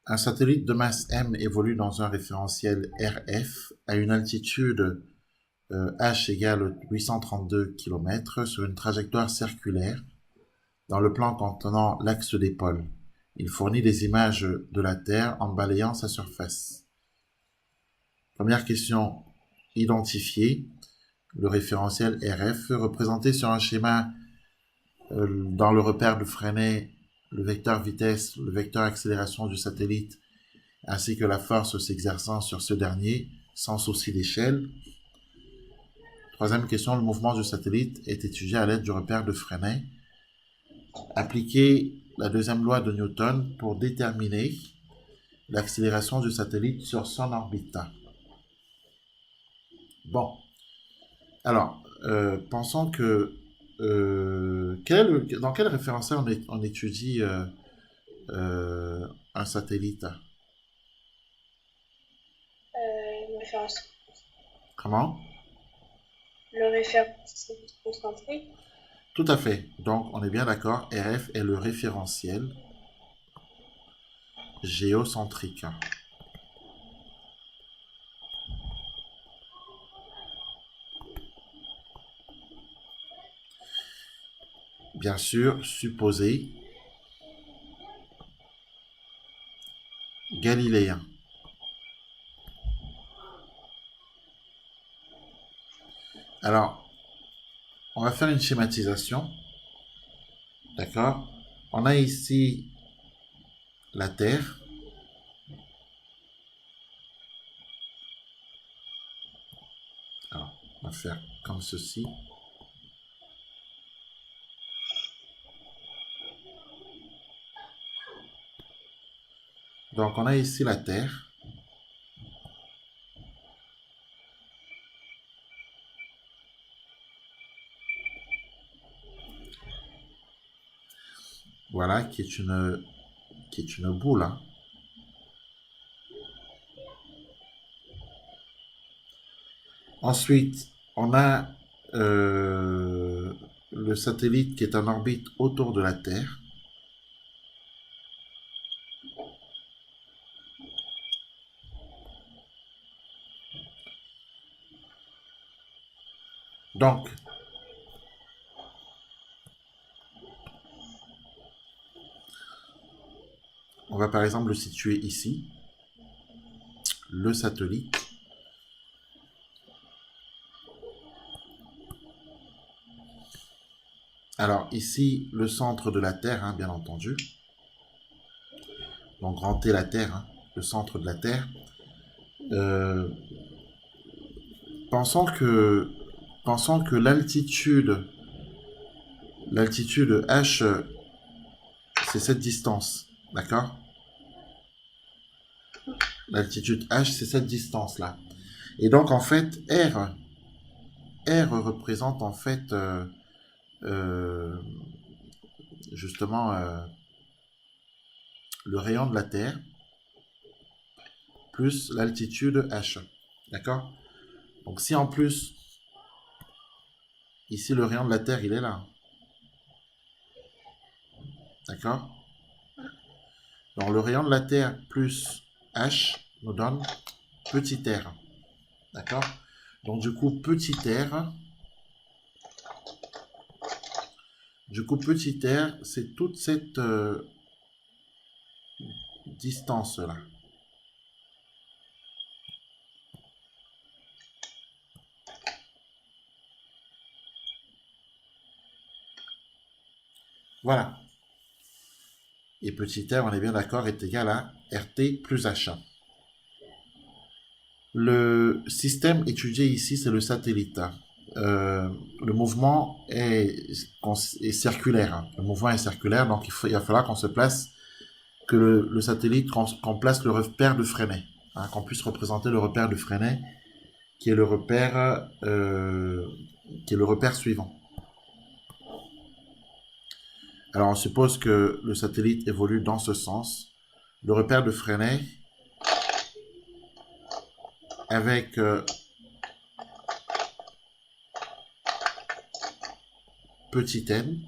Un satellite de masse m évolue dans un référentiel RF à une altitude h égale 832 km sur une trajectoire circulaire dans le plan contenant l'axe des pôles. Il fournit des images de la Terre en balayant sa surface. Première question, identifier le référentiel RF représenté sur un schéma dans le repère de Freinet, le vecteur vitesse, le vecteur accélération du satellite, ainsi que la force s'exerçant sur ce dernier, sans souci d'échelle. Troisième question, le mouvement du satellite est étudié à l'aide du repère de Freinet. Appliquer la deuxième loi de Newton pour déterminer l'accélération du satellite sur son orbite. Bon, alors, pensons que dans quel référentiel on étudie un satellite? Le référence, Comment? le référence concentrique. Tout à fait. Donc, on est bien d'accord, RF est le référentiel géocentrique. Bien sûr, supposé galiléen. Alors, on va faire une schématisation. D'accord? On a ici la Terre. Alors, on va faire comme ceci. Donc, on a ici la Terre. Voilà, qui est une boule, hein. Ensuite, on a le satellite qui est en orbite autour de la Terre. Donc, on va par exemple le situer ici, le satellite. Alors ici, le centre de la Terre, hein, bien entendu. Donc grand T la Terre, hein, le centre de la Terre. Euh, pensons que, pensons que l'altitude h, c'est cette distance, d'accord? L'altitude h, c'est cette distance-là. Et donc en fait, R représente en fait euh, justement le rayon de la Terre plus l'altitude h. D'accord? Donc si en plus, ici le rayon de la Terre, il est là. D'accord? Donc le rayon de la Terre plus h nous donne petit r. D'accord? Donc petit r, c'est toute cette distance-là. Voilà. Et petit r, on est bien d'accord, est égal à RT plus H. Le système étudié ici, c'est le satellite. Le mouvement est circulaire, hein. Le mouvement est circulaire, donc il va falloir qu'on se place, que le satellite, qu'on place le repère de Freinet, hein, qu'on puisse représenter le repère de Freinet, qui est le repère suivant. Alors on suppose que le satellite évolue dans ce sens. Le repère de Freinet avec petit n.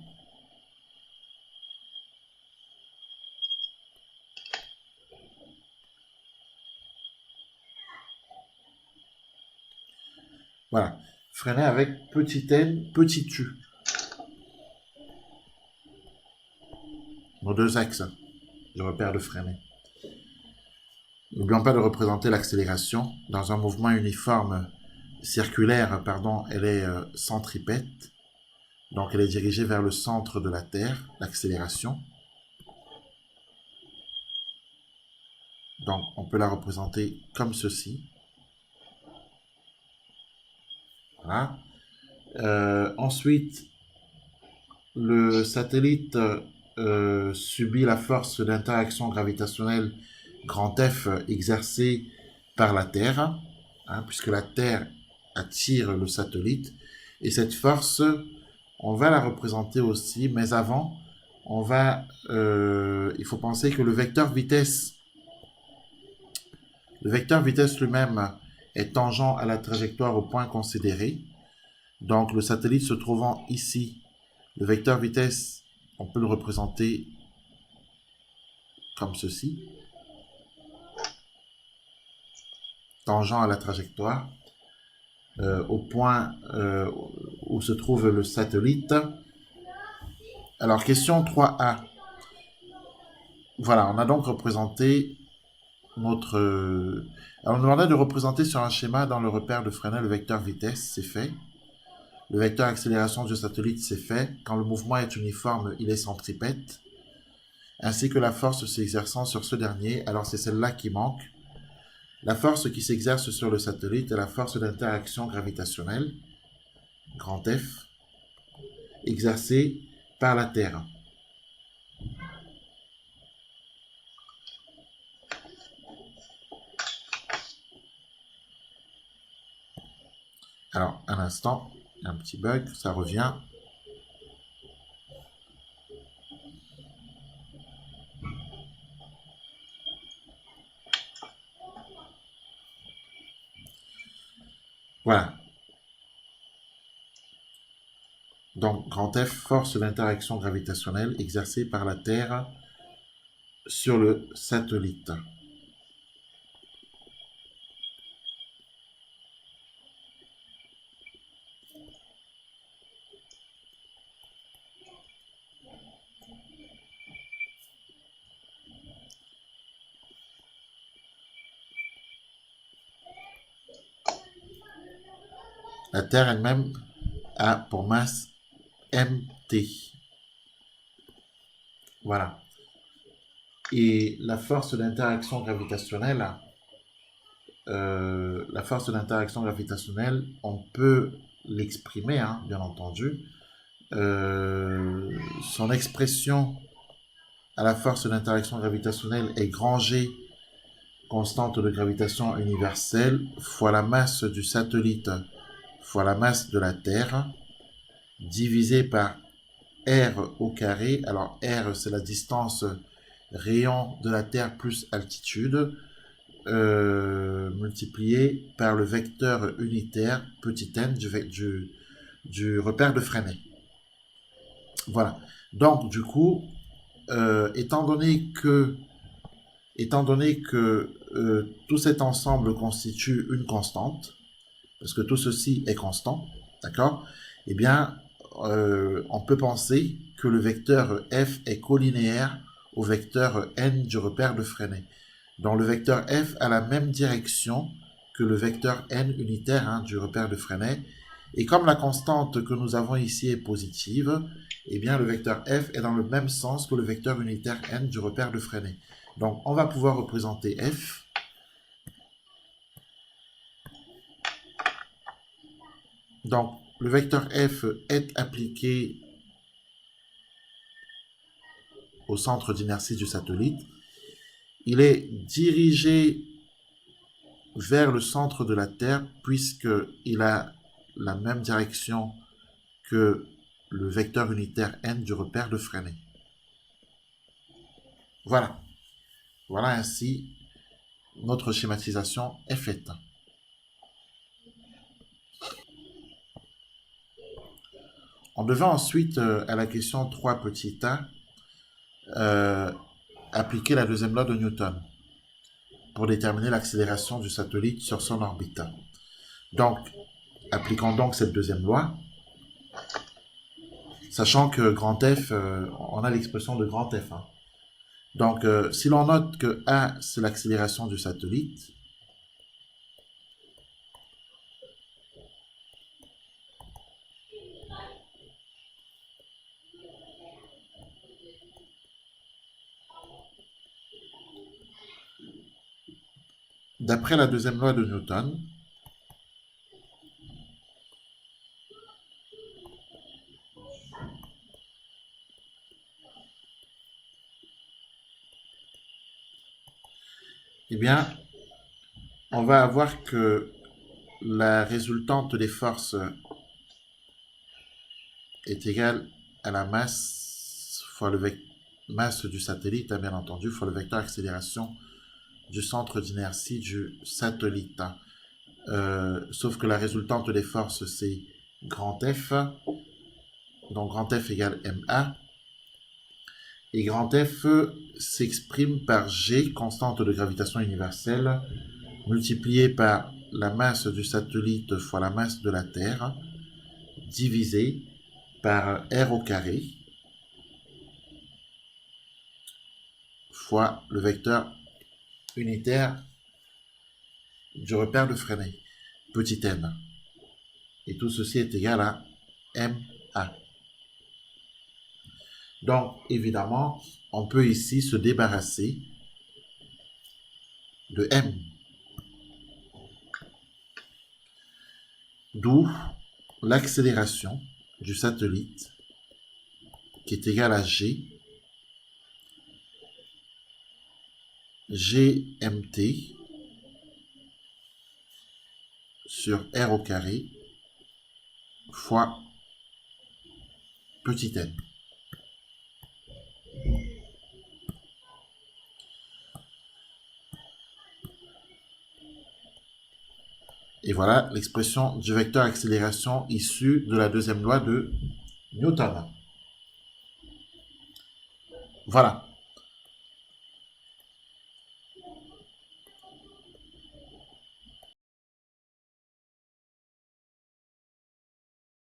Voilà. Freiner avec petit n, petit u. Nos deux axes de repère de freiner. N'oublions pas de représenter l'accélération. Dans un mouvement uniforme circulaire, pardon, elle est centripète. Donc elle est dirigée vers le centre de la Terre, l'accélération. Donc on peut la représenter comme ceci. Voilà. Ensuite, le satellite subit la force d'interaction gravitationnelle grand F exercée par la Terre, hein, puisque la Terre attire le satellite. Et cette force, on va la représenter aussi, mais avant, il faut penser que le vecteur vitesse lui-même est tangent à la trajectoire au point considéré. Donc le satellite se trouvant ici, le vecteur vitesse, on peut le représenter comme ceci, tangent à la trajectoire, au point où se trouve le satellite. Alors question 3A. Voilà, on a donc représenté notre... Alors on nous demandait de représenter sur un schéma dans le repère de Fresnel le vecteur vitesse, c'est fait. Le vecteur accélération du satellite, c'est fait. Quand le mouvement est uniforme, il est centripète. Ainsi que la force s'exerçant sur ce dernier, alors c'est celle-là qui manque. La force qui s'exerce sur le satellite est la force d'interaction gravitationnelle, grand F, exercée par la Terre. Alors, un instant, il y a un petit bug, ça revient. Voilà. Donc, grand F, force d'interaction gravitationnelle exercée par la Terre sur le satellite. La Terre elle-même a pour masse mt. Voilà. Et la force d'interaction gravitationnelle, on peut l'exprimer, hein, bien entendu. Son expression à la force d'interaction gravitationnelle est grand G, constante de gravitation universelle, fois la masse du satellite, fois la masse de la Terre, divisé par R au carré. Alors R, c'est la distance rayon de la Terre plus altitude, multiplié par le vecteur unitaire petit n du repère de Fresnel. Voilà. Donc, du coup, étant donné que tout cet ensemble constitue une constante, parce que tout ceci est constant, d'accord? Eh bien, on peut penser que le vecteur f est collinéaire au vecteur n du repère de Fresnel. Donc le vecteur f a la même direction que le vecteur n unitaire, hein, du repère de Fresnel. Et comme la constante que nous avons ici est positive, eh bien le vecteur f est dans le même sens que le vecteur unitaire n du repère de Fresnel. Donc on va pouvoir représenter f. Donc le vecteur f est appliqué au centre d'inertie du satellite. Il est dirigé vers le centre de la Terre puisqu'il a la même direction que le vecteur unitaire n du repère de Fresnel. Voilà. Voilà ainsi notre schématisation est faite. On devait ensuite, à la question 3 petit a, appliquer la deuxième loi de Newton pour déterminer l'accélération du satellite sur son orbite. Donc, Appliquons donc cette deuxième loi, sachant que grand F, on a l'expression de grand F, hein. Donc, si l'on note que A, c'est l'accélération du satellite, d'après la deuxième loi de Newton, eh bien, on va avoir que la résultante des forces est égale à la masse fois le masse du satellite, hein, bien entendu, fois le vecteur accélération du centre d'inertie du satellite. Sauf que la résultante des forces, c'est grand F. Donc grand F égale MA. Et grand F s'exprime par G, constante de gravitation universelle, multiplié par la masse du satellite fois la masse de la Terre, divisé par R au carré, fois le vecteur unitaire du repère de Fresnel, petit n. Et tout ceci est égal à MA. Donc, évidemment, on peut ici se débarrasser de M. D'où l'accélération du satellite qui est égale à GMT sur R au carré fois petit n. Et voilà l'expression du vecteur accélération issue de la deuxième loi de Newton. Voilà.